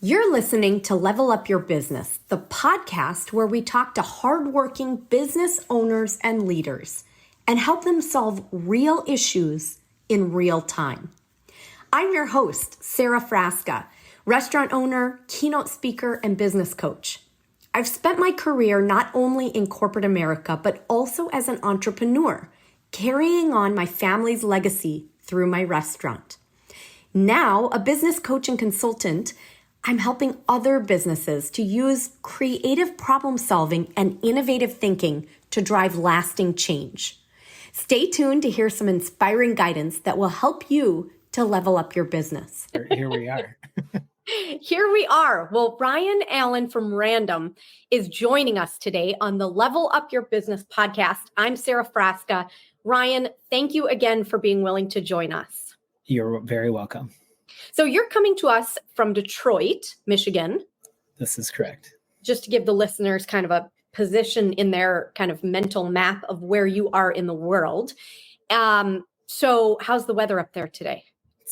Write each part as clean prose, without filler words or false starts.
You're listening to Level Up Your Business, the podcast where we talk to hardworking business owners and leaders and help them solve real issues in real time. I'm your host, Sara Frasca, restaurant owner, keynote speaker, and business coach. I've spent my career not only in corporate America, but also as an entrepreneur, carrying on my family's legacy through my restaurant. Now, a business coach and consultant, I'm helping other businesses to use creative problem solving and innovative thinking to drive lasting change. Stay tuned to hear some inspiring guidance that will help you to level up your business. Here we are. Here we are. Well, Ryan Allen from Random is joining us today on the Level Up Your Business podcast. I'm Sara Frasca. Ryan, thank you again for being willing to join us. You're very welcome. So you're coming to us from Detroit, Michigan. This is correct. Just to give the listeners kind of a position in their kind of mental map of where you are in the world. So how's the weather up there today?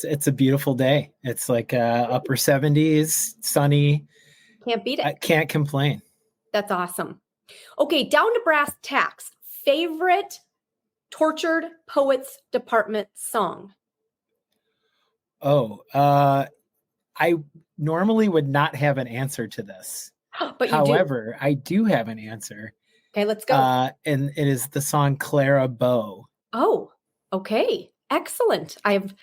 It's a beautiful day. It's like upper 70s, sunny. Can't beat it. I can't complain. That's awesome. Okay, down to brass tacks. Favorite Tortured Poets Department song? I normally would not have an answer to this. But However, I do have an answer. Okay, let's go. And it is the song Clara Bow. Oh, okay. Excellent. I've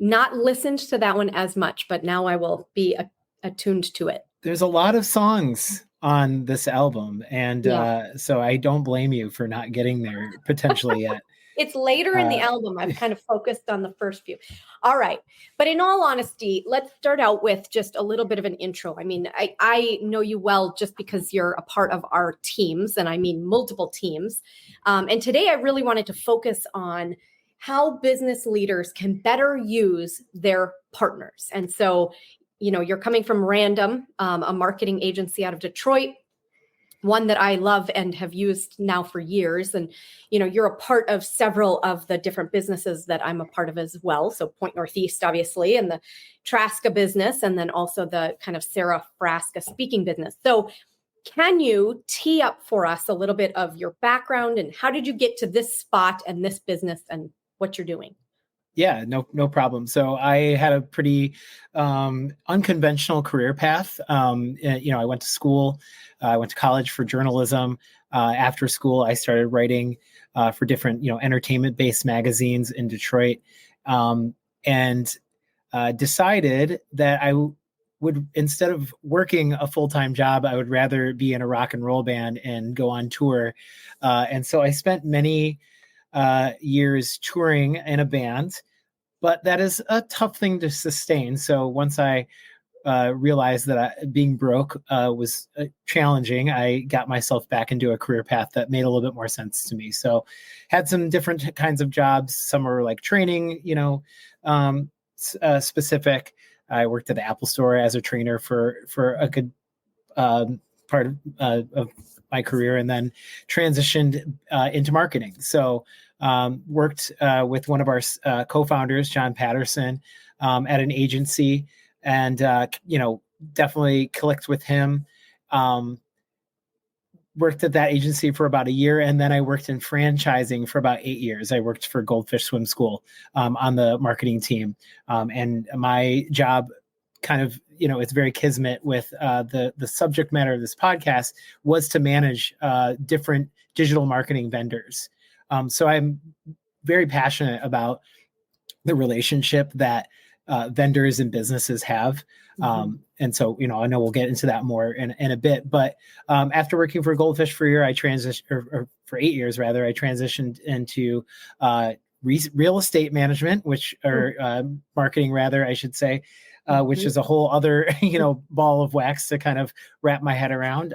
not listened to that one as much, but now I will be attuned to it. There's a lot of songs on this album. And so I don't blame you for not getting there potentially yet. It's later in the album. I've kind of focused on the first few. All right. But in all honesty, let's start out with just a little bit of an intro. I mean, I know you well just because you're a part of our teams, and I mean multiple teams. And today I really wanted to focus on how business leaders can better use their partners. And so, you know, you're coming from Random, a marketing agency out of Detroit, one that I love and have used now for years. And, you know, you're a part of several of the different businesses that I'm a part of as well. So Point Northeast, obviously, and the Trasca business, and then also the kind of Sara Frasca speaking business. So can you tee up for us a little bit of your background and how did you get to this spot and this business and what you're doing? Yeah, no problem. So I had a pretty unconventional career path. I went to school. I went to college for journalism. After school, I started writing for different, entertainment-based magazines in Detroit, and decided that I would, instead of working a full-time job, I would rather be in a rock and roll band and go on tour. And so I spent many years touring in a band, but that is a tough thing to sustain. So once I realized that being broke was challenging, I got myself back into a career path that made a little bit more sense to me. So had some different kinds of jobs. Some were like training, specific. I worked at the Apple Store as a trainer for a good part of my career, and then transitioned into marketing. So worked with one of our co-founders, John Patterson, at an agency, and definitely clicked with him. Worked at that agency for about a year, and then I worked in franchising for about 8 years. I worked for Goldfish Swim School on the marketing team, and my job kind of, it's very kismet with the subject matter of this podcast was to manage different digital marketing vendors. So I'm very passionate about the relationship that vendors and businesses have. And so, I know we'll get into that more in a bit, but after working for Goldfish for a year, I transitioned, or for 8 years rather, I transitioned into real estate management, marketing rather, I should say, which is a whole other, ball of wax to kind of wrap my head around.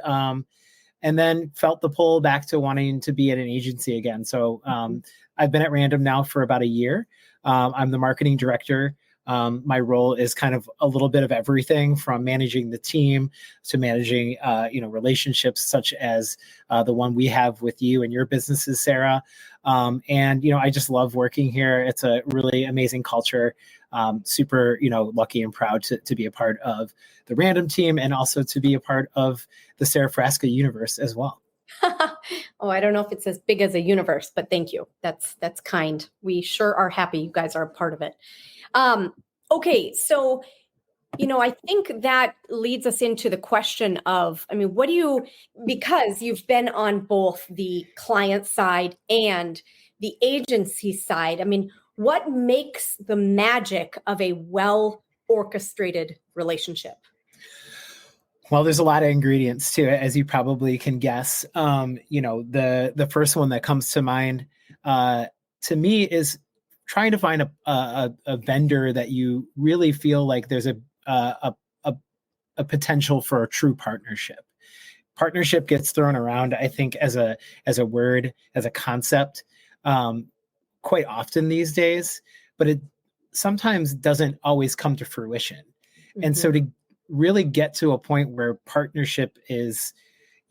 And then felt the pull back to wanting to be at an agency again. So I've been at Random now for about a year. I'm the marketing director. My role is kind of a little bit of everything from managing the team to managing, relationships such as the one we have with you and your businesses, Sara, And, I just love working here. It's a really amazing culture. Super, lucky and proud to be a part of the Random team and also to be a part of the Sara Frasca universe as well. Oh, I don't know if it's as big as a universe, but thank you. That's kind. We sure are happy you guys are a part of it. Okay, so I think that leads us into the question of, because you've been on both the client side and the agency side, what makes the magic of a well orchestrated relationship? Well, there's a lot of ingredients to it, as you probably can guess. The first one that comes to mind to me is trying to find a vendor that you really feel like there's a potential for a true partnership. Partnership gets thrown around, I think, as a word, as a concept, quite often these days, but it sometimes doesn't always come to fruition. Mm-hmm. And so to really get to a point where partnership is,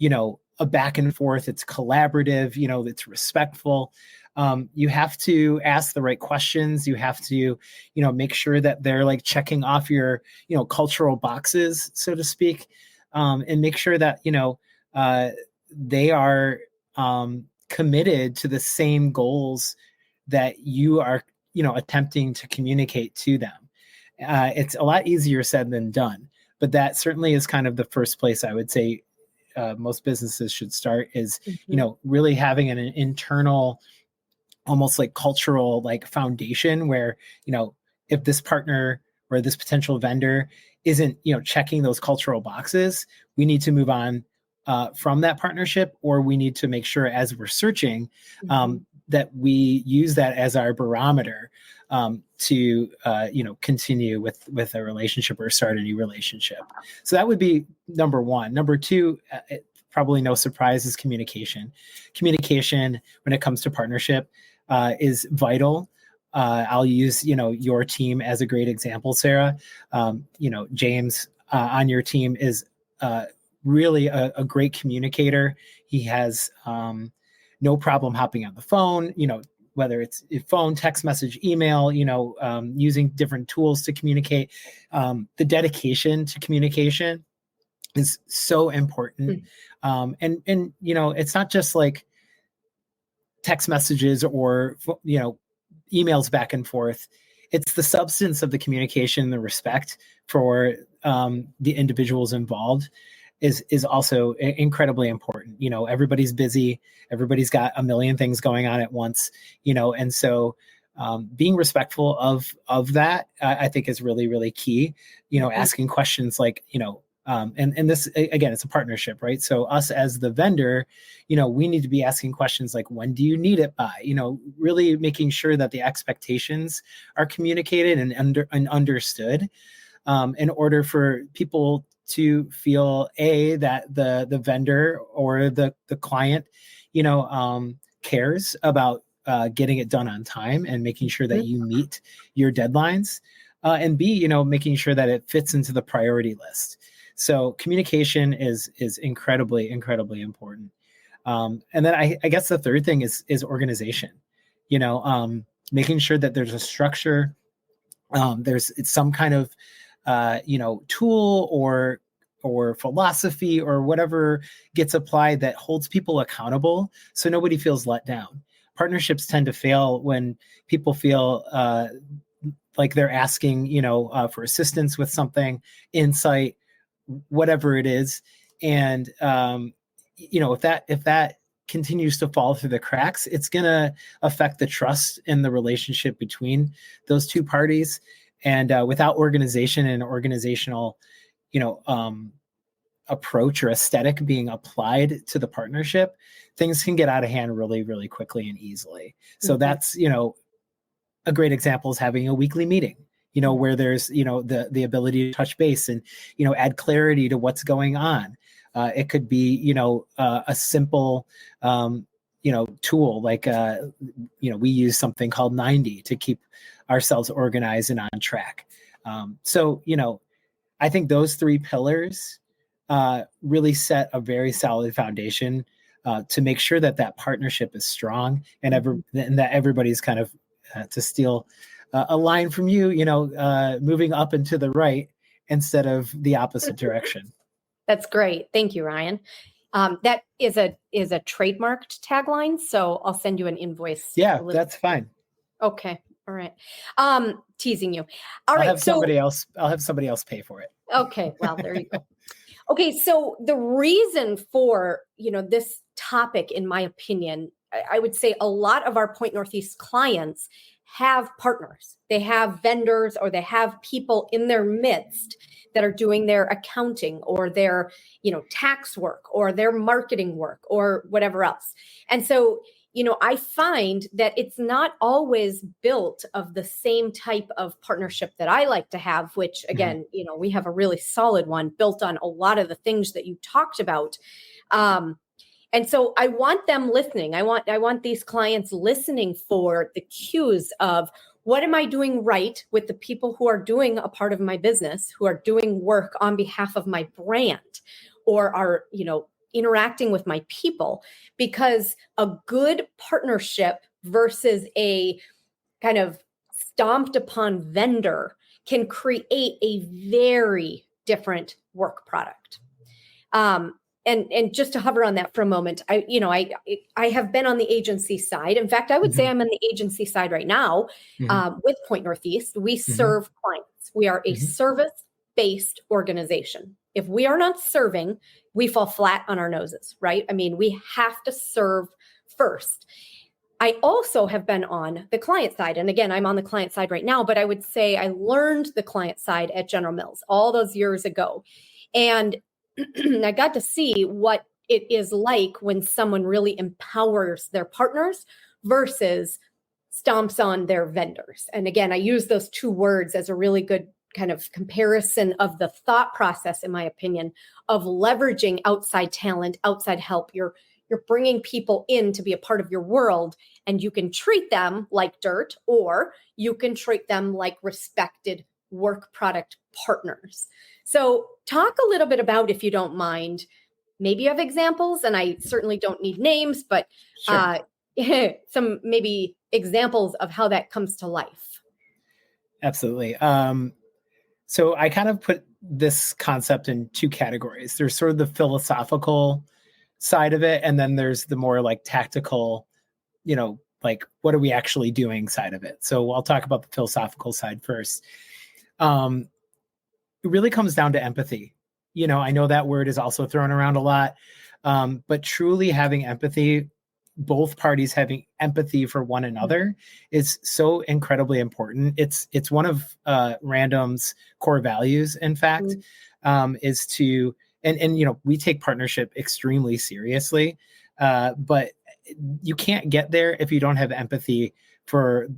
a back and forth, it's collaborative, it's respectful. You have to ask the right questions. You have to, make sure that they're like checking off your, cultural boxes, so to speak, and make sure that, they are committed to the same goals that you are, attempting to communicate to them. It's a lot easier said than done, but that certainly is kind of the first place I would say most businesses should start is, really having an internal, almost like cultural like foundation where, if this partner or this potential vendor isn't, checking those cultural boxes, we need to move on from that partnership, or we need to make sure as we're searching that we use that as our barometer to continue with a relationship or start a new relationship. So that would be number one. Number two, probably no surprise, is communication. Communication when it comes to partnership is vital. I'll use your team as a great example, Sara. James on your team is really a great communicator. He has no problem hopping on the phone, whether it's phone, text message, email, using different tools to communicate. The dedication to communication is so important. And it's not just like text messages or, emails back and forth. It's the substance of the communication, the respect for the individuals involved is also incredibly important. Everybody's busy. Everybody's got a million things going on at once, and so being respectful of that, I think is really, really key. Asking questions like, and this, again, it's a partnership, right? So us as the vendor, we need to be asking questions like, when do you need it by? Really making sure that the expectations are communicated and understood in order for people to feel that the vendor or the client, cares about getting it done on time and making sure that you meet your deadlines, and B, making sure that it fits into the priority list. So communication is incredibly, incredibly important. And then I guess the third thing is organization. Making sure that there's a structure, there's some kind of tool or philosophy or whatever gets applied that holds people accountable so nobody feels let down. Partnerships tend to fail when people feel like they're asking, for assistance with something, insight, whatever it is. And, if that continues to fall through the cracks, it's going to affect the trust in the relationship between those two parties. And without organization and organizational, approach or aesthetic being applied to the partnership, things can get out of hand really, really quickly and easily. So that's, a great example is having a weekly meeting, where there's, the ability to touch base and, add clarity to what's going on. It could be, a simple, tool like, we use something called 90 to keep ourselves organized and on track. So, I think those three pillars really set a very solid foundation to make sure that that partnership is strong and that everybody's kind of, to steal a line from you, moving up and to the right instead of the opposite direction. That's great. Thank you, Ryan. That is a trademarked tagline, so I'll send you an invoice. Yeah, that's fine. Okay. All right. Teasing you. All I'll right. have somebody else pay for it. Okay. Well, there you go. Okay. So the reason for, this topic, in my opinion, I would say a lot of our Point Northeast clients have partners. They have vendors, or they have people in their midst that are doing their accounting or their, tax work or their marketing work or whatever else. And so, I find that it's not always built of the same type of partnership that I like to have, which again, we have a really solid one built on a lot of the things that you talked about. And so I want them listening. I want these clients listening for the cues of, what am I doing right with the people who are doing a part of my business, who are doing work on behalf of my brand, or are, interacting with my people? Because a good partnership versus a kind of stomped upon vendor can create a very different work product. And just to hover on that for a moment, I have been on the agency side. In fact, I would say I'm on the agency side right now with Point Northeast. We serve clients. We are a service-based organization. If we are not serving, we fall flat on our noses, right? I mean, we have to serve first. I also have been on the client side. And again, I'm on the client side right now, but I would say I learned the client side at General Mills all those years ago. And I got to see what it is like when someone really empowers their partners versus stomps on their vendors. And again, I use those two words as a really good kind of comparison of the thought process, in my opinion, of leveraging outside talent, outside help. You're bringing people in to be a part of your world, and you can treat them like dirt, or you can treat them like respected work product partners. So talk a little bit about, if you don't mind, maybe you have examples, and I certainly don't need names, but Sure. Some maybe examples of how that comes to life. Absolutely. So I kind of put this concept in two categories. There's sort of the philosophical side of it, and then there's the more like tactical, like what are we actually doing side of it. So I'll talk about the philosophical side first. It really comes down to empathy. I know that word is also thrown around a lot, but truly having empathy, both parties having empathy for one another, is so incredibly important. It's one of Random's core values, in fact, is to, and we take partnership extremely seriously, but you can't get there if you don't have empathy for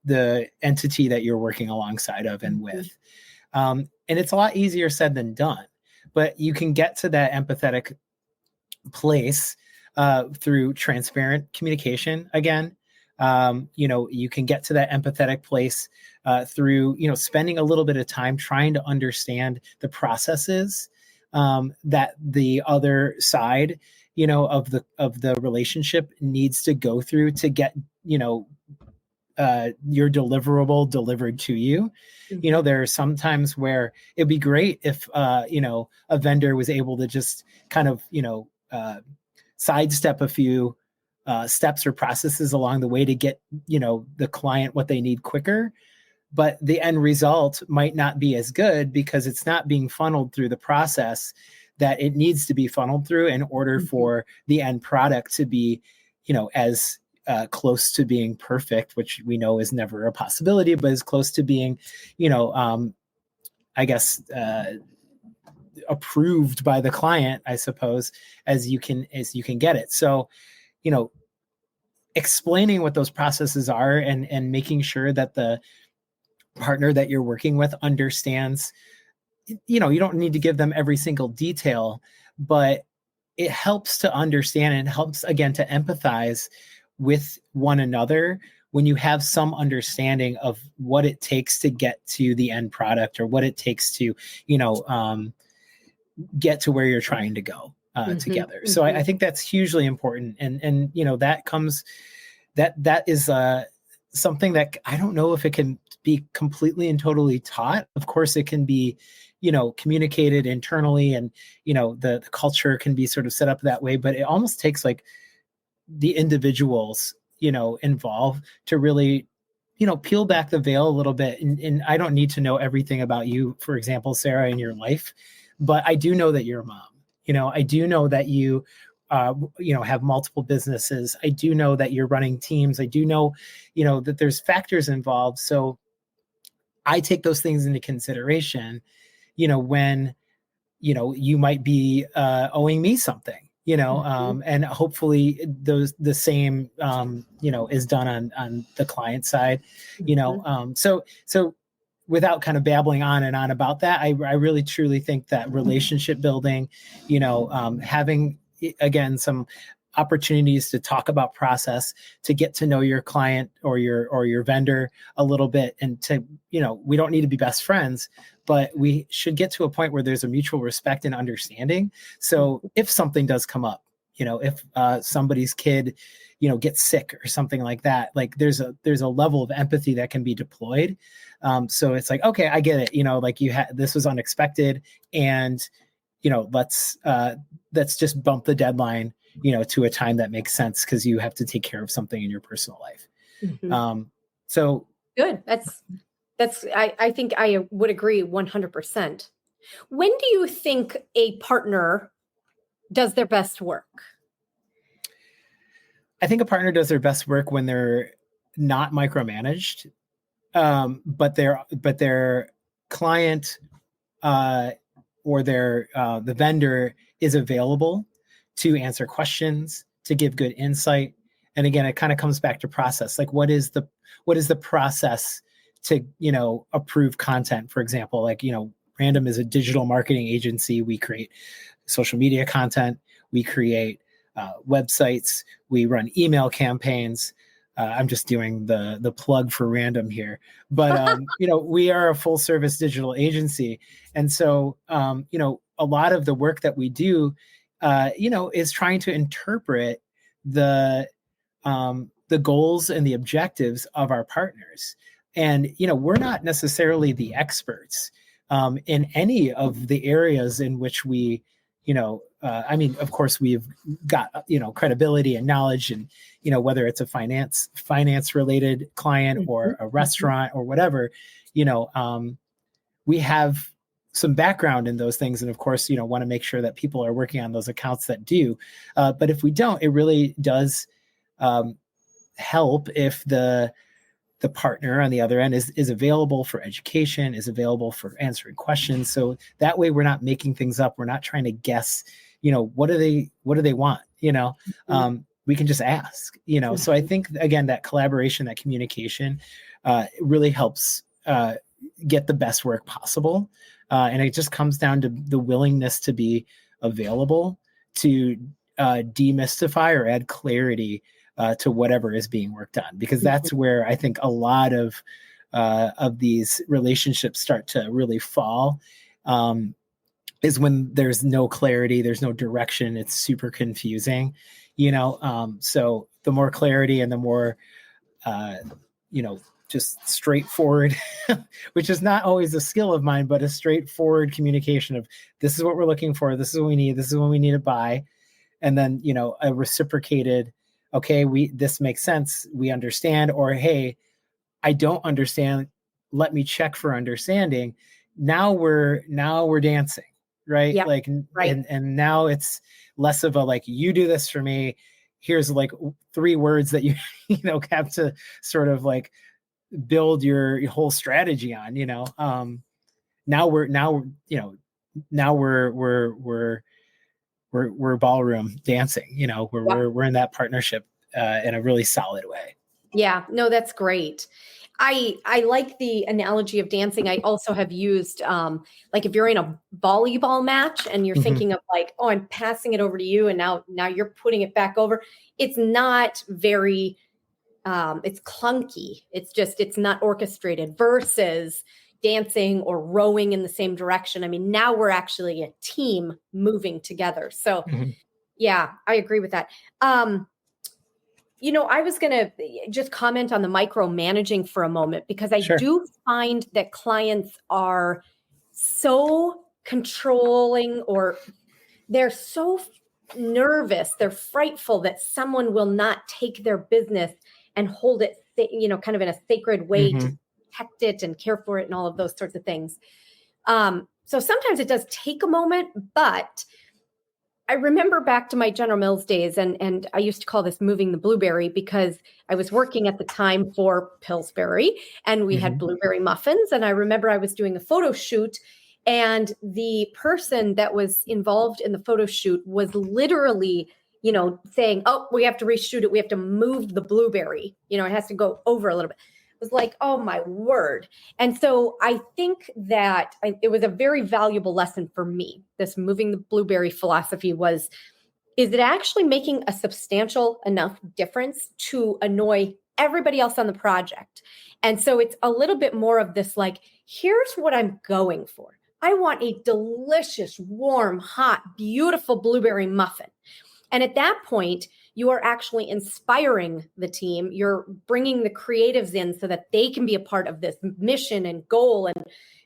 the entity that you're working alongside of and with. And it's a lot easier said than done, but you can get to that empathetic place through transparent communication. Again, you can get to that empathetic place through, spending a little bit of time trying to understand the processes that the other side, of the relationship needs to go through to get, your deliverable delivered to you. There are some times where it'd be great if, a vendor was able to just kind of, sidestep a few steps or processes along the way to get, the client what they need quicker. But the end result might not be as good because it's not being funneled through the process that it needs to be funneled through in order for the end product to be, as close to being perfect, which we know is never a possibility, but as close to being, I guess, approved by the client, I suppose, as you can get it. So, explaining what those processes are and making sure that the partner that you're working with understands, you don't need to give them every single detail, but it helps to understand and helps, again, to empathize with one another when you have some understanding of what it takes to get to the end product, or what it takes to, get to where you're trying to go. together. So I think that's hugely important. And, you know, that is something that I don't know if it can be completely and totally taught. Of course, it can be, you know, communicated internally, and, you know, the culture can be sort of set up that way, but it almost takes like the individuals, you know, involved to really, you know, peel back the veil a little bit. And I don't need to know everything about you, for example, Sarah, in your life, but I do know that you're a mom. You know, I do know that you, you know, have multiple businesses. I do know that you're running teams. I do know, you know, that there's factors involved. So I take those things into consideration, you know, when, you know, you might be owing me something, you know, and hopefully the same, you know, is done on the client side, you know. So without kind of babbling on and on about that, I really truly think that relationship building, you know, having, again, some opportunities to talk about process, to get to know your client or your vendor a little bit, and to, you know, we don't need to be best friends, but we should get to a point where there's a mutual respect and understanding. So if something does come up, you know, if somebody's kid, you know, gets sick or something like that, like there's a level of empathy that can be deployed. So it's like, okay, I get it. You know, like this was unexpected, and, you know, let's just bump the deadline, you know, to a time that makes sense, because you have to take care of something in your personal life. So good. I think I would agree 100%. When do you think a partner does their best work? I think a partner does their best work when they're not micromanaged, but their client or the vendor is available to answer questions, to give good insight. And again, it kind of comes back to process. Like, what is the process to, you know, approve content, for example? Like, you know, Random is a digital marketing agency. We create social media content. We create websites. We run email campaigns. I'm just doing the plug for Random here, but you know, we are a full service digital agency, and so you know, a lot of the work that we do, you know, is trying to interpret the goals and the objectives of our partners. And, you know, we're not necessarily the experts in any of the areas in which we, you know, I mean, of course, we've got, you know, credibility and knowledge, and, you know, whether it's a finance related client or a restaurant or whatever, you know, we have some background in those things. And of course, you know, want to make sure that people are working on those accounts that do. But if we don't, it really does help if the partner on the other end is available for education, is available for answering questions. So that way we're not making things up. We're not trying to guess, you know, what do they want? You know, we can just ask, you know. So I think, again, that collaboration, that communication really helps get the best work possible. And it just comes down to the willingness to be available to demystify or add clarity to whatever is being worked on, because that's where I think a lot of these relationships start to really fall, is when there's no clarity, there's no direction, it's super confusing, you know. So the more clarity and the more, you know, just straightforward, which is not always a skill of mine, but a straightforward communication of, this is what we're looking for, this is what we need, this is what we need to buy. And then, you know, a reciprocated, okay, this makes sense, we understand, or hey, I don't understand, let me check for understanding. Now we're dancing, right? Yep, like, right. And now it's less of a, like, you do this for me, here's like 3 words that you know, have to sort of like build your whole strategy on, you know. Now we're ballroom dancing, you know. We're in that partnership in a really solid way. Yeah, no, that's great. I like the analogy of dancing. I also have used, like, if you're in a volleyball match and you're thinking of like, oh, I'm passing it over to you, and now you're putting it back over. It's not very, it's clunky. It's not orchestrated, versus dancing or rowing in the same direction. I mean, now we're actually a team moving together. So yeah, I agree with that. I was going to just comment on the micromanaging for a moment, because I do find that clients are so controlling, or they're so nervous, they're frightful that someone will not take their business and hold it, kind of in a sacred way to protect it and care for it and all of those sorts of things. So sometimes it does take a moment, but I remember back to my General Mills days, and I used to call this moving the blueberry, because I was working at the time for Pillsbury, and we had blueberry muffins. And I remember I was doing a photo shoot, and the person that was involved in the photo shoot was literally, saying, "Oh, we have to reshoot it. We have to move the blueberry. It has to go over a little bit." It was like, oh my word. And so I think that it was a very valuable lesson for me. This moving the blueberry philosophy is it actually making a substantial enough difference to annoy everybody else on the project? And so it's a little bit more of this, like, here's what I'm going for. I want a delicious, warm, hot, beautiful blueberry muffin. And at that point, you are actually inspiring the team. You're bringing the creatives in so that they can be a part of this mission and goal and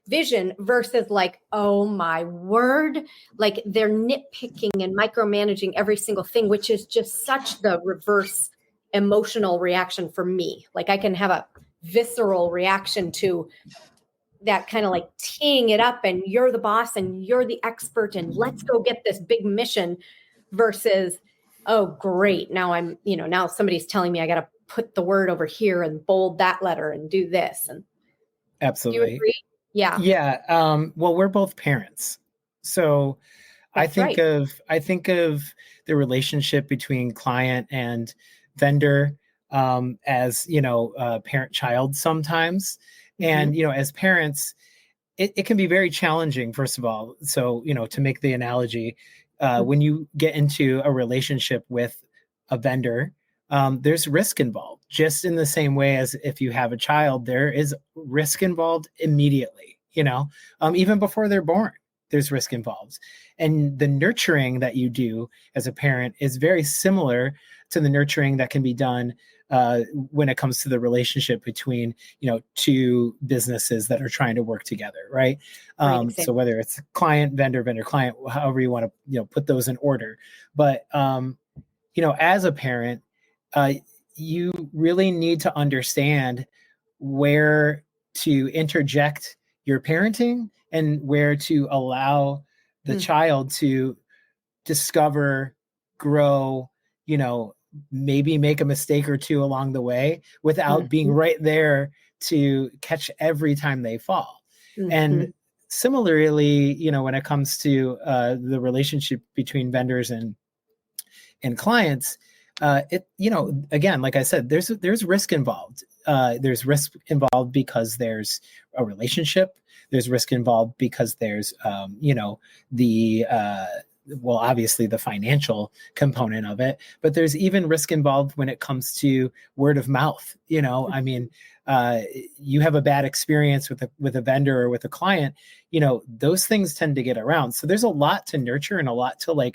vision, versus like, oh my word, like they're nitpicking and micromanaging every single thing, which is just such the reverse emotional reaction for me. Like I can have a visceral reaction to that, kind of like teeing it up and you're the boss and you're the expert and let's go get this big mission, versus, oh, great. Now now somebody's telling me I got to put the word over here and bold that letter and do this. And absolutely. Do you agree? Yeah. Yeah. Well, we're both parents. So I think of the relationship between client and vendor as, parent-child sometimes. And, as parents, it can be very challenging, first of all. So, to make the analogy, when you get into a relationship with a vendor, there's risk involved, just in the same way as if you have a child, there is risk involved immediately, even before they're born, there's risk involved. And the nurturing that you do as a parent is very similar to the nurturing that can be done when it comes to the relationship between, two businesses that are trying to work together, right? So whether it's client, vendor, client, however you want to, put those in order. But, as a parent, you really need to understand where to interject your parenting and where to allow the child to discover, grow, maybe make a mistake or two along the way without being right there to catch every time they fall. And similarly, when it comes to the relationship between vendors and clients, again, like I said, there's risk involved. There's risk involved because there's a relationship. There's risk involved because there's, obviously the financial component of it, but there's even risk involved when it comes to word of mouth. I mean, you have a bad experience with a vendor or with a client, those things tend to get around. So there's a lot to nurture and a lot to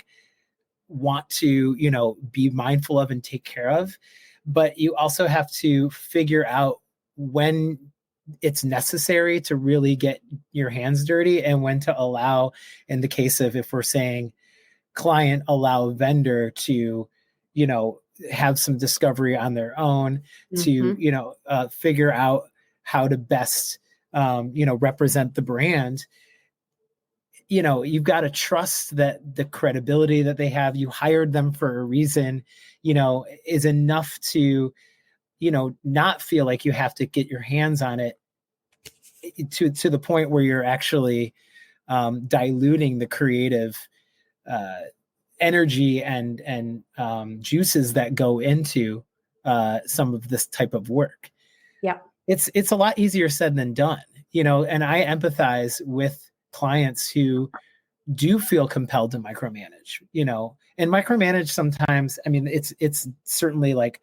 want to, be mindful of and take care of. But you also have to figure out when it's necessary to really get your hands dirty and when to allow, in the case of, if we're saying client, allow vendor to, have some discovery on their own to, figure out how to best, represent the brand. You've got to trust that the credibility that they have, you hired them for a reason, is enough to, not feel like you have to get your hands on it to the point where you're actually diluting the creative energy and juices that go into some of this type of work. Yeah. It's a lot easier said than done, and I empathize with clients who do feel compelled to micromanage, and micromanage sometimes, I mean, it's certainly like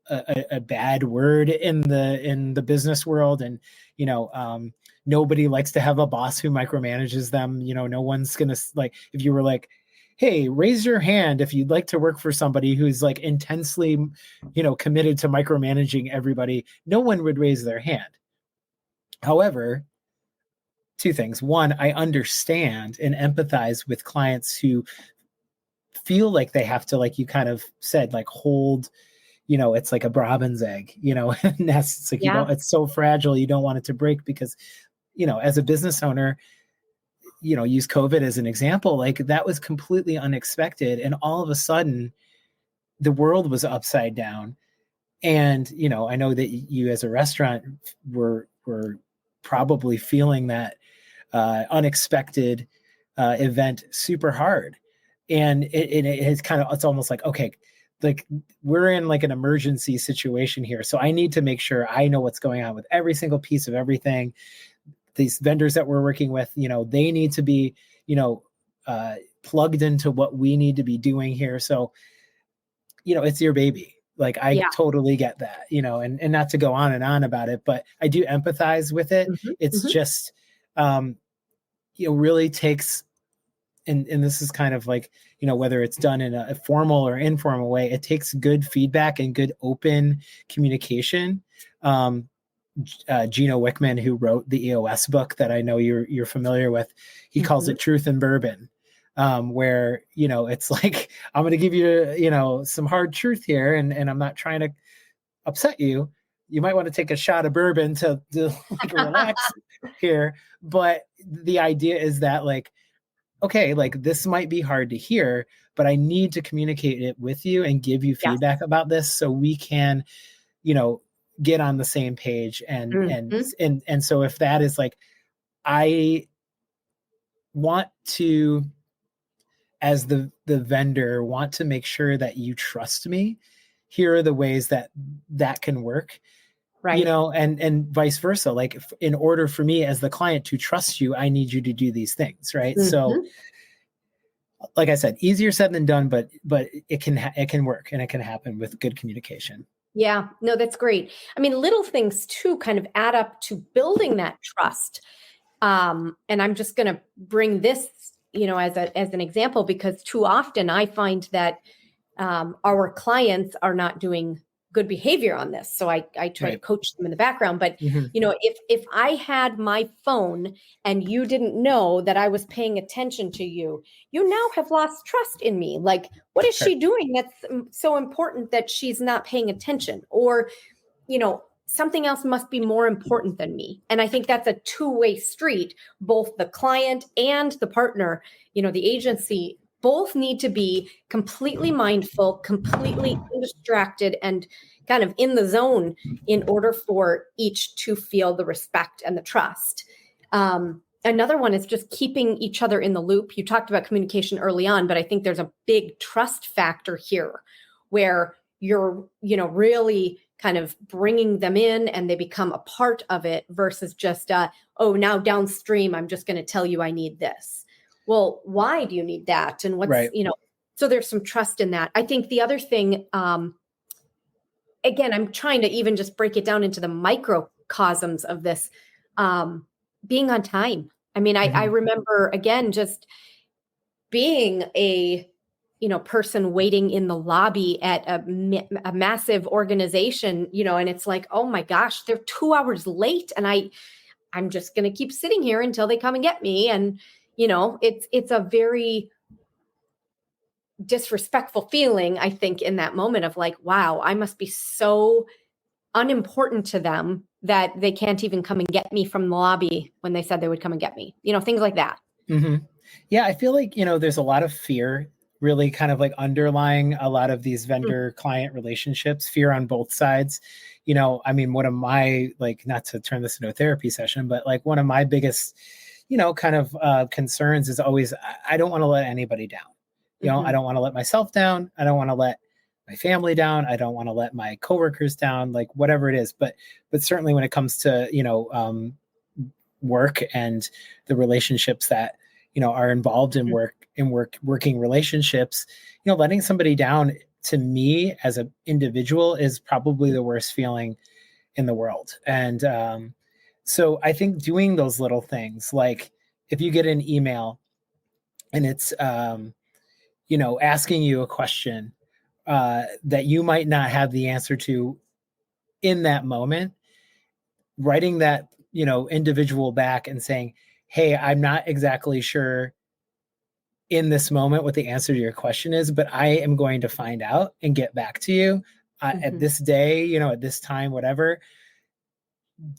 a bad word in the business world. And, nobody likes to have a boss who micromanages them. No one's going to, like, if you were like, hey, raise your hand if you'd like to work for somebody who's like intensely, committed to micromanaging everybody, no one would raise their hand. However, two things. One, I understand and empathize with clients who feel like they have to, like you kind of said, like hold, it's like a robin's egg, nest. It's like, it's so fragile. You don't want it to break because, as a business owner, use COVID as an example, like that was completely unexpected. And all of a sudden the world was upside down. And, I know that you as a restaurant were probably feeling that unexpected event super hard. And it's almost like, okay, like we're in like an emergency situation here. So I need to make sure I know what's going on with every single piece of everything. These vendors that we're working with, they need to be, plugged into what we need to be doing here. So, it's your baby. Like, I totally get that, and not to go on and on about it, but I do empathize with it. Mm-hmm. It's just, really takes, and this is kind of like, whether it's done in a formal or informal way, it takes good feedback and good open communication. Gino Wickman, who wrote the EOS book that I know you're familiar with, he calls it Truth and Bourbon, where, it's like, I'm going to give you, some hard truth here, and I'm not trying to upset you. You might want to take a shot of bourbon to like relax here. But the idea is that, like, okay, like this might be hard to hear, but I need to communicate it with you and give you feedback about this so we can, get on the same page. And so if that is like, I want to, as the vendor, want to make sure that you trust me. Here are the ways that can work. Right. And vice versa. Like, in order for me as the client to trust you, I need you to do these things. Right. So like I said, easier said than done, but it can work, and it can happen with good communication. Yeah, no, that's great. I mean, little things too kind of add up to building that trust. And I'm just going to bring this, as an example, because too often I find that our clients are not doing good behavior on this. So I try to coach them in the background. But, if I had my phone and you didn't know that I was paying attention to you, you now have lost trust in me. Like, what is she doing that's so important that she's not paying attention? Or, something else must be more important than me. And I think that's a two-way street. Both the client and the partner, the agency, both need to be completely mindful, completely undistracted, and kind of in the zone in order for each to feel the respect and the trust. Another one is just keeping each other in the loop. You talked about communication early on, but I think there's a big trust factor here where you're, really kind of bringing them in and they become a part of it versus just, now downstream, I'm just going to tell you I need this. Well, why do you need that? And what's, so there's some trust in that. I think the other thing, again, I'm trying to even just break it down into the microcosms of this, being on time. I mean, I remember, again, just being a, person waiting in the lobby at a massive organization, and it's like, oh my gosh, they're 2 hours late. And I'm just going to keep sitting here until they come and get me. And, it's a very disrespectful feeling, I think, in that moment of like, wow, I must be so unimportant to them that they can't even come and get me from the lobby when they said they would come and get me, things like that. Mm-hmm. Yeah. I feel like, there's a lot of fear really kind of like underlying a lot of these vendor client relationships, fear on both sides. I mean, one of my, like, not to turn this into a therapy session, but like one of my biggest, kind of concerns is always, I don't want to let anybody down. I don't want to let myself down. I don't want to let my family down. I don't want to let my coworkers down, like whatever it is. But certainly when it comes to, work and the relationships that, are involved in working relationships, letting somebody down, to me as an individual, is probably the worst feeling in the world. And So I think doing those little things, like if you get an email and it's, asking you a question that you might not have the answer to in that moment, writing that, individual back and saying, hey, I'm not exactly sure in this moment what the answer to your question is, but I am going to find out and get back to you at this day, at this time, whatever.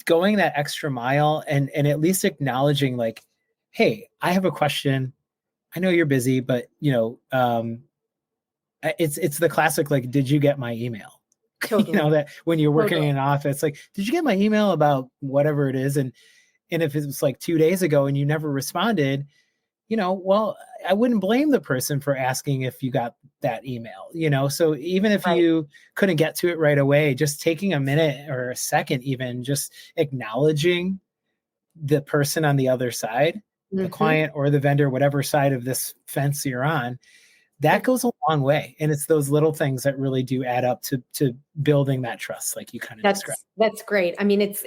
Going that extra mile and at least acknowledging like, hey, I have a question. I know you're busy, but it's the classic, like, did you get my email? Totally. That when you're working Totally. in an office, like, did you get my email about whatever it is? And if it was like 2 days ago and you never responded, well, I wouldn't blame the person for asking if you got that email, so even if Right. you couldn't get to it right away, just taking a minute or a second, even just acknowledging the person on the other side, the client or the vendor, whatever side of this fence you're on, that goes a long way. And it's those little things that really do add up to building that trust, like you kind of described. That's great. I mean, it's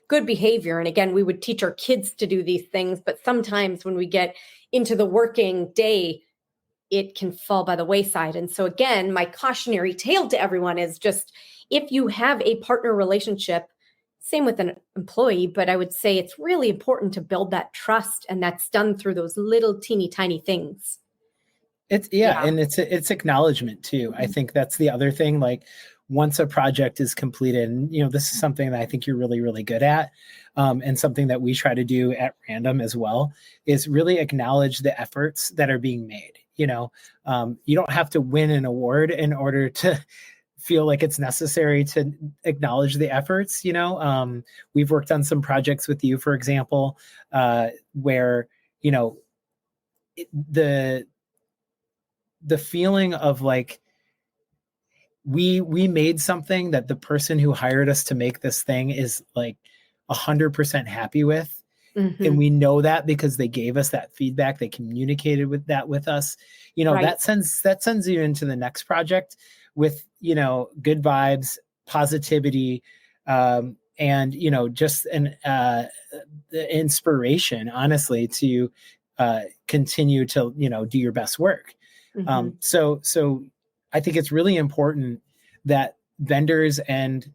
good behavior. And again, we would teach our kids to do these things, but sometimes when we get into the working day, it can fall by the wayside. And so again, my cautionary tale to everyone is just, if you have a partner relationship, same with an employee, but I would say it's really important to build that trust, and that's done through those little teeny tiny things. And it's acknowledgement too. I think that's the other thing. Like, once a project is completed, and this is something that I think you're really, really good at, and something that we try to do at Random as well, is really acknowledge the efforts that are being made. You don't have to win an award in order to feel like it's necessary to acknowledge the efforts. We've worked on some projects with you, for example, where the feeling of like, we made something that the person who hired us to make this thing is like 100% happy with. And we know that because they gave us that feedback, they communicated with us, right. that sends you into the next project with, good vibes, positivity, and, just the inspiration, honestly, to continue to, do your best work. So I think it's really important that vendors and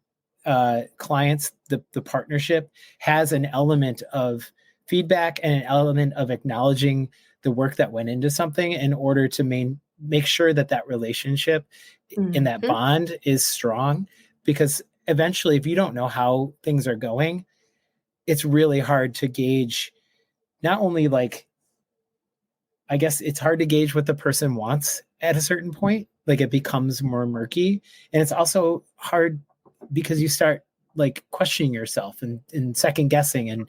clients, the partnership has an element of feedback and an element of acknowledging the work that went into something in order to make sure that relationship and that bond is strong. Because eventually, if you don't know how things are going, it's really hard to gauge, not only like, I guess it's hard to gauge what the person wants at a certain point. Like, it becomes more murky, and it's also hard because you start like questioning yourself and second guessing, and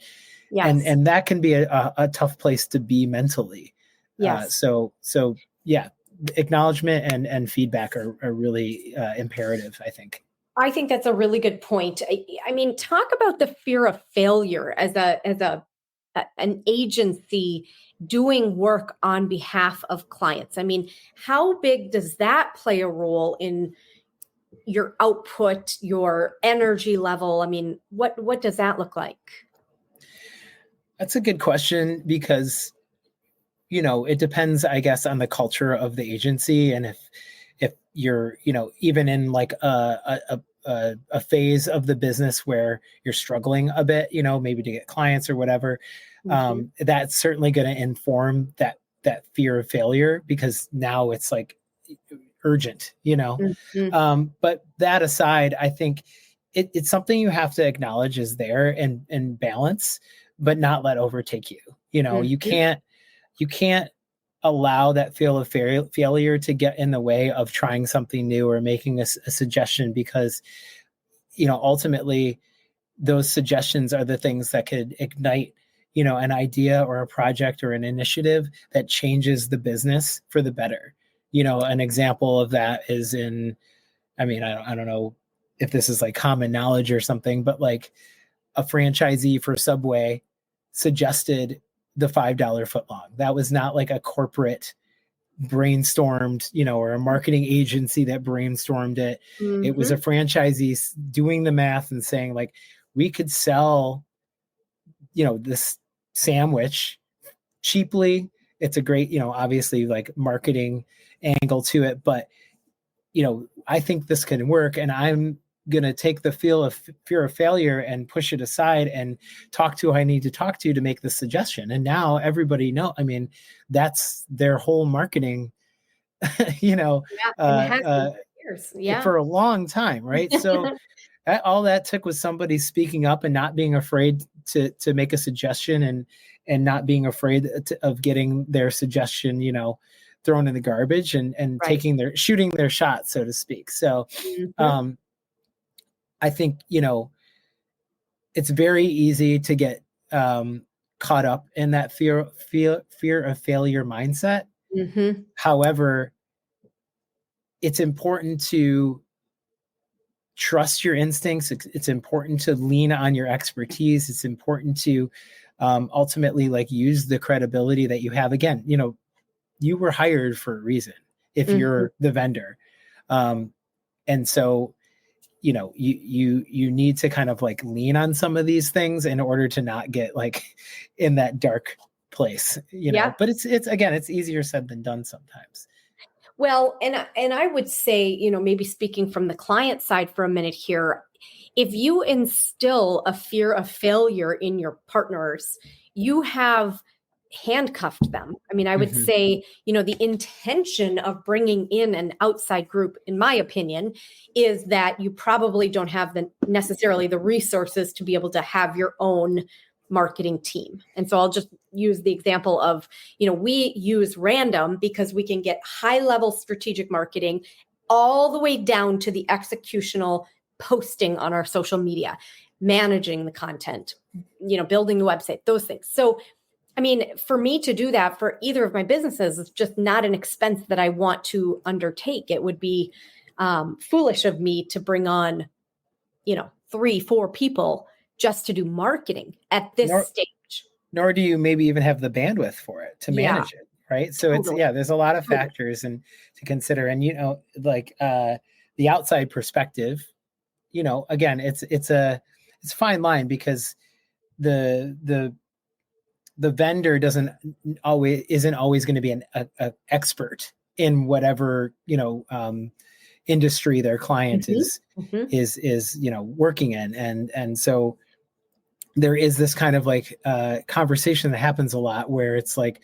that can be a tough place to be mentally. So yeah, acknowledgement and feedback are really imperative, I think. I think that's a really good point. I mean, talk about the fear of failure as an agency doing work on behalf of clients. I mean, how big does that play a role in your output, your energy level? I mean, what does that look like? That's a good question, because it depends, I guess, on the culture of the agency, and if you're even in like a phase of the business where you're struggling a bit, maybe to get clients or whatever, that's certainly going to inform that fear of failure, because now it's like urgent, but that aside, I think it's something you have to acknowledge is there and balance, but not let overtake you. You can't allow that feel of failure to get in the way of trying something new or making a suggestion, because ultimately those suggestions are the things that could ignite an idea or a project or an initiative that changes the business for the better. An example of that is I don't know if this is like common knowledge or something, but like a franchisee for Subway suggested the $5 footlong. That was not like a corporate brainstormed, or a marketing agency that brainstormed it. It was a franchisee doing the math and saying, like, we could sell this sandwich cheaply. It's a great, obviously like marketing angle to it, but I think this can work, and I'm going to take the fear of failure and push it aside and talk to who I need to talk to make the suggestion. And now everybody that's their whole marketing, Yeah, and it has been for years. Yeah. for a long time. Right. So all that took was somebody speaking up and not being afraid to make a suggestion, and not being afraid of getting their suggestion, thrown in the garbage, and Right. shooting their shot, so to speak. So, I think, it's very easy to get caught up in that fear of failure mindset. Mm-hmm. However, it's important to trust your instincts. It's important to lean on your expertise. It's important to ultimately like use the credibility that you have. Again, you were hired for a reason if you're the vendor. And so, you need to kind of like lean on some of these things in order to not get like in that dark place, but it's again, it's easier said than done sometimes. Well, and I would say, maybe speaking from the client side for a minute here, if you instill a fear of failure in your partners, you have handcuffed them. I mean, I would say, the intention of bringing in an outside group, in my opinion, is that you probably don't have necessarily the resources to be able to have your own marketing team. And so I'll just use the example of, we use Random because we can get high level strategic marketing all the way down to the executional posting on our social media, managing the content, building the website, those things. So, I mean, for me to do that for either of my businesses is just not an expense that I want to undertake. It would be foolish of me to bring on, 3-4 people just to do marketing at this stage. Nor do you maybe even have the bandwidth for it to manage it. Right. So totally. There's a lot of factors and to consider. And, the outside perspective, again, it's a fine line, because the vendor isn't always going to be an expert in whatever, industry their client is working in. And so there is this kind of like conversation that happens a lot where it's like,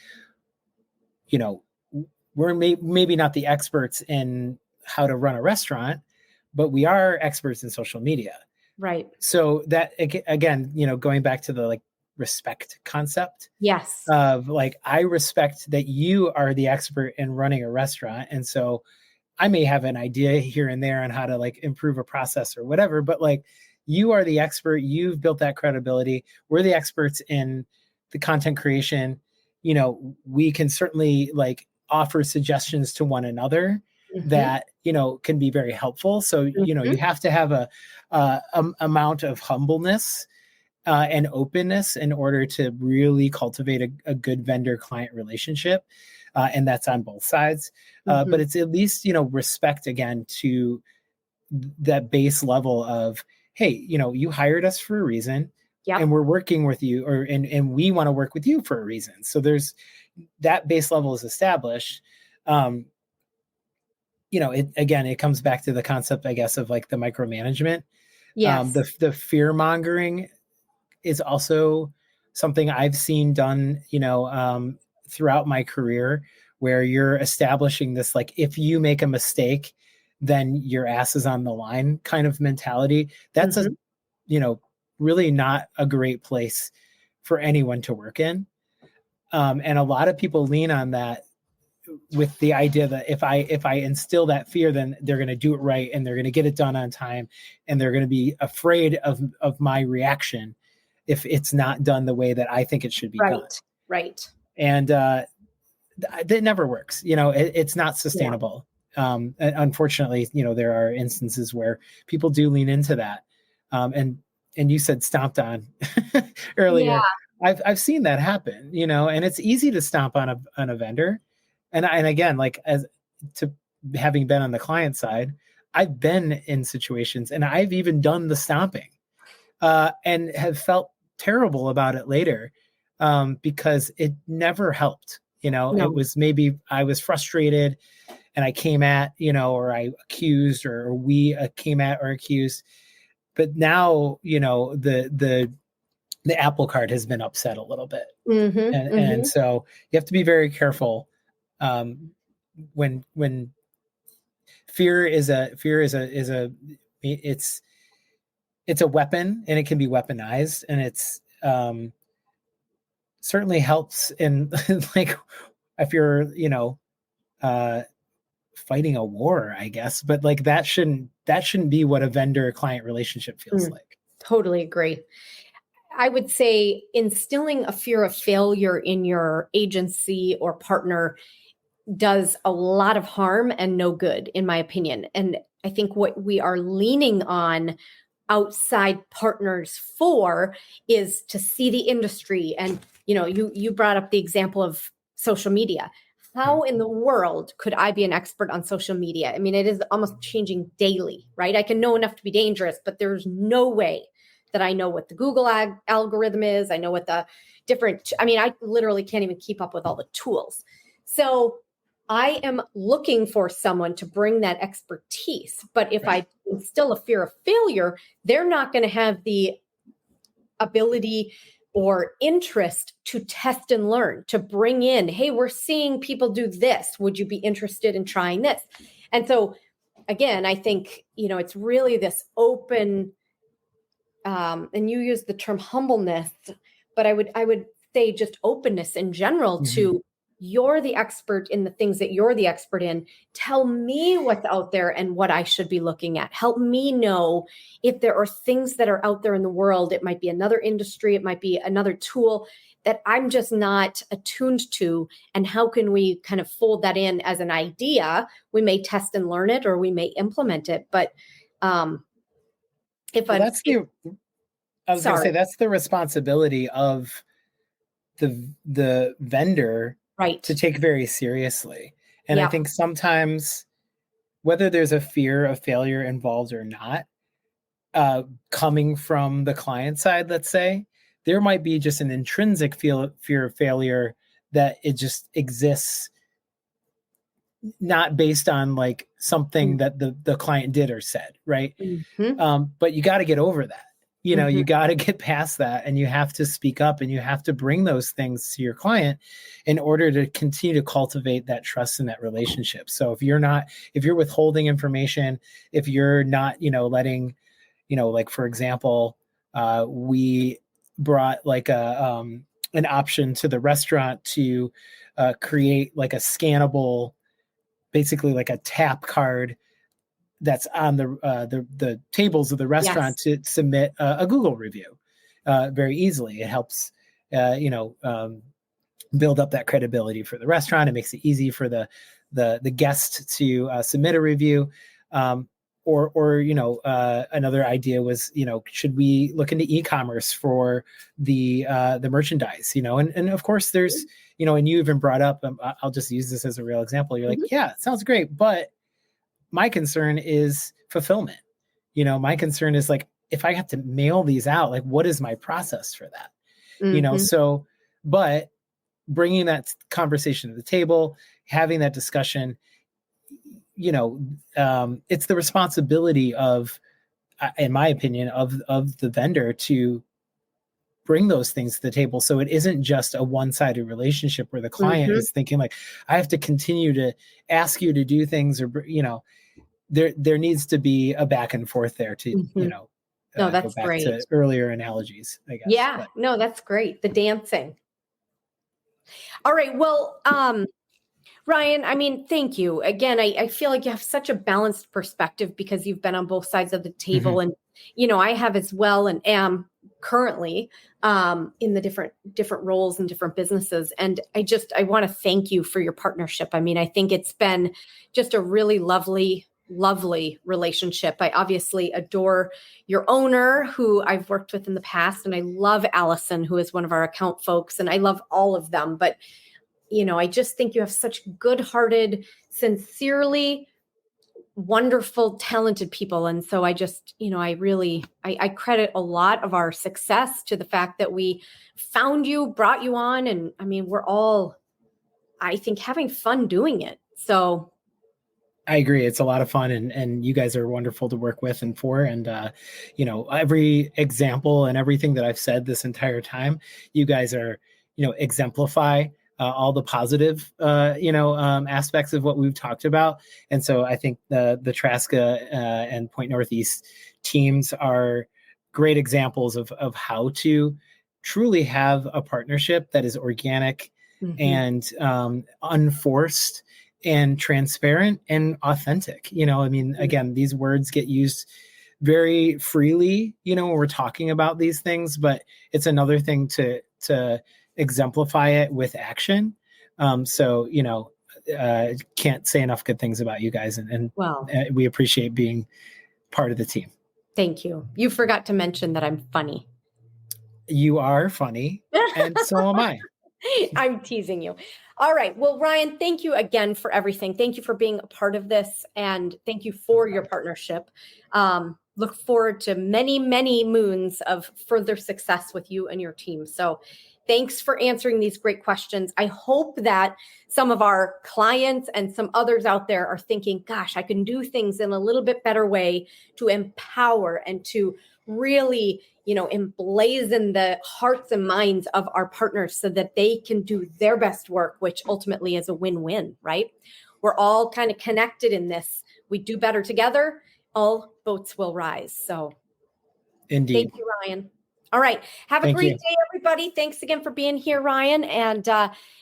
we're maybe not the experts in how to run a restaurant, but we are experts in social media. Right. So that, again, going back to the like respect concept. Yes. Of like, I respect that you are the expert in running a restaurant. And so I may have an idea here and there on how to like improve a process or whatever, but like, you are the expert. You've built that credibility. We're the experts in the content creation. We can certainly like offer suggestions to one another that, can be very helpful. So, you have to have a amount of humbleness and openness in order to really cultivate a good vendor-client relationship. And that's on both sides. But it's at least, respect, again, to that base level of, hey, you hired us for a reason, and we're working with you, and we want to work with you for a reason. So there's that base level is established. It comes back to the concept, I guess, of like the micromanagement. Yes. The fear mongering is also something I've seen done, throughout my career, where you're establishing this, like, if you make a mistake, then your ass is on the line kind of mentality. That's really not a great place for anyone to work in. And a lot of people lean on that with the idea that if I instill that fear, then they're going to do it right, and they're going to get it done on time, and they're going to be afraid of my reaction if it's not done the way that I think it should be done. Right. And that never works. It's not sustainable. Unfortunately, there are instances where people do lean into that. And you said stomped on earlier. Yeah. I've seen that happen, and it's easy to stomp on a vendor. And again, like, as to having been on the client side, I've been in situations, and I've even done the stomping, and have felt terrible about it later, because it never helped. No. It was, maybe I was frustrated and I came at, or I accused, or we came at or accused. But now, the apple cart has been upset a little bit. And so you have to be very careful, when fear is a it's a weapon, and it can be weaponized, and it's certainly helps in like if you're fighting a war, I guess, but like that shouldn't be what a vendor client relationship feels like. Totally agree. I would say instilling a fear of failure in your agency or partner does a lot of harm and no good, in my opinion. And I think what we are leaning on outside partners for is to see the industry. And, you brought up the example of social media. How in the world could I be an expert on social media? I mean, it is almost changing daily, right? I can know enough to be dangerous, but there's no way that I know what the Google algorithm is. I know what the I literally can't even keep up with all the tools. So I am looking for someone to bring that expertise. But if I instill a fear of failure, they're not going to have the ability or interest to test and learn, to bring in, hey, we're seeing people do this. Would you be interested in trying this? And so, again, I think, it's really this open, and you use the term humbleness, but I would say just openness in general to, you're the expert in the things that you're the expert in. Tell me what's out there and what I should be looking at. Help me know if there are things that are out there in the world. It might be another industry. It might be another tool that I'm just not attuned to. And how can we kind of fold that in as an idea? We may test and learn it, or we may implement it. But that's the responsibility of the vendor, to take very seriously. And I think sometimes, whether there's a fear of failure involved or not, coming from the client side, let's say, there might be just an intrinsic fear of failure that it just exists, not based on like something that the client did or said, right? But you got to get over that. You got to get past that, and you have to speak up, and you have to bring those things to your client in order to continue to cultivate that trust in that relationship. So if you're withholding information, if you're not, letting, like, for example, we brought like an option to the restaurant to create like a scannable, basically like a tap card that's on the tables of the restaurant to submit a Google review very easily. It helps, build up that credibility for the restaurant. It makes it easy for the guest to submit a review. Another idea was, should we look into e-commerce for the merchandise? And of course there's, and you even brought up, I'll just use this as a real example. You're like, yeah, it sounds great, but my concern is fulfillment. My concern is like, if I have to mail these out, like, what is my process for that? So, but bringing that conversation to the table, having that discussion, it's the responsibility of, in my opinion, of the vendor to bring those things to the table. So it isn't just a one-sided relationship where the client is thinking like, I have to continue to ask you to do things, or, there needs to be a back and forth there to, No, that's go back great. to earlier analogies, I guess. Yeah, no, that's great. The dancing. All right. Well, Ryan, I mean, thank you. Again, I feel like you have such a balanced perspective because you've been on both sides of the table. And, I have as well, and am currently in the different roles and different businesses. And I want to thank you for your partnership. I mean, I think it's been just a really lovely relationship. I obviously adore your owner, who I've worked with in the past. And I love Allison, who is one of our account folks. And I love all of them. But, I just think you have such good-hearted, sincerely wonderful, talented people. And so I just, I credit a lot of our success to the fact that we found you, brought you on. And I mean, we're all, I think, having fun doing it. So I agree. It's a lot of fun, and you guys are wonderful to work with and for. And every example and everything that I've said this entire time, you guys are, exemplify all the positive, aspects of what we've talked about. And so I think the Trasca and Point Northeast teams are great examples of how to truly have a partnership that is organic and unforced and transparent and authentic. Again, these words get used very freely, when we're talking about these things, but it's another thing to exemplify it with action. Can't say enough good things about you guys, and we appreciate being part of the team. Thank you. You forgot to mention that I'm funny. You are funny, and so am I. I'm teasing you. All right. Well, Ryan, thank you again for everything. Thank you for being a part of this, and thank you for your partnership. Look forward to many, many moons of further success with you and your team. So thanks for answering these great questions. I hope that some of our clients and some others out there are thinking, gosh, I can do things in a little bit better way to empower and to really, emblazon the hearts and minds of our partners so that they can do their best work, which ultimately is a win-win, right? We're all kind of connected in this. We do better together, all boats will rise. So indeed. Thank you, Ryan. All right. Have a great day, everybody. Thanks again for being here, Ryan. And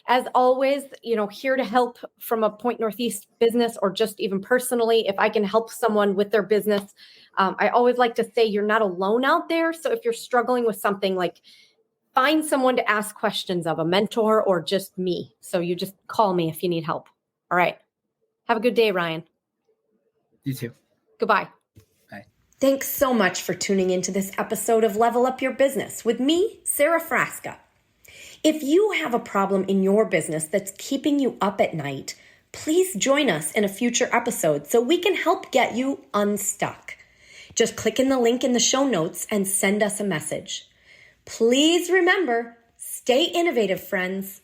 as always, here to help from a Point Northeast business, or just even personally, if I can help someone with their business. I always like to say you're not alone out there. So if you're struggling with something, find someone to ask questions of, a mentor or just me. So you just call me if you need help. All right. Have a good day, Ryan. You too. Goodbye. Thanks so much for tuning into this episode of Level Up Your Business with me, Sara Frasca. If you have a problem in your business that's keeping you up at night, please join us in a future episode so we can help get you unstuck. Just click in the link in the show notes and send us a message. Please remember, stay innovative, friends.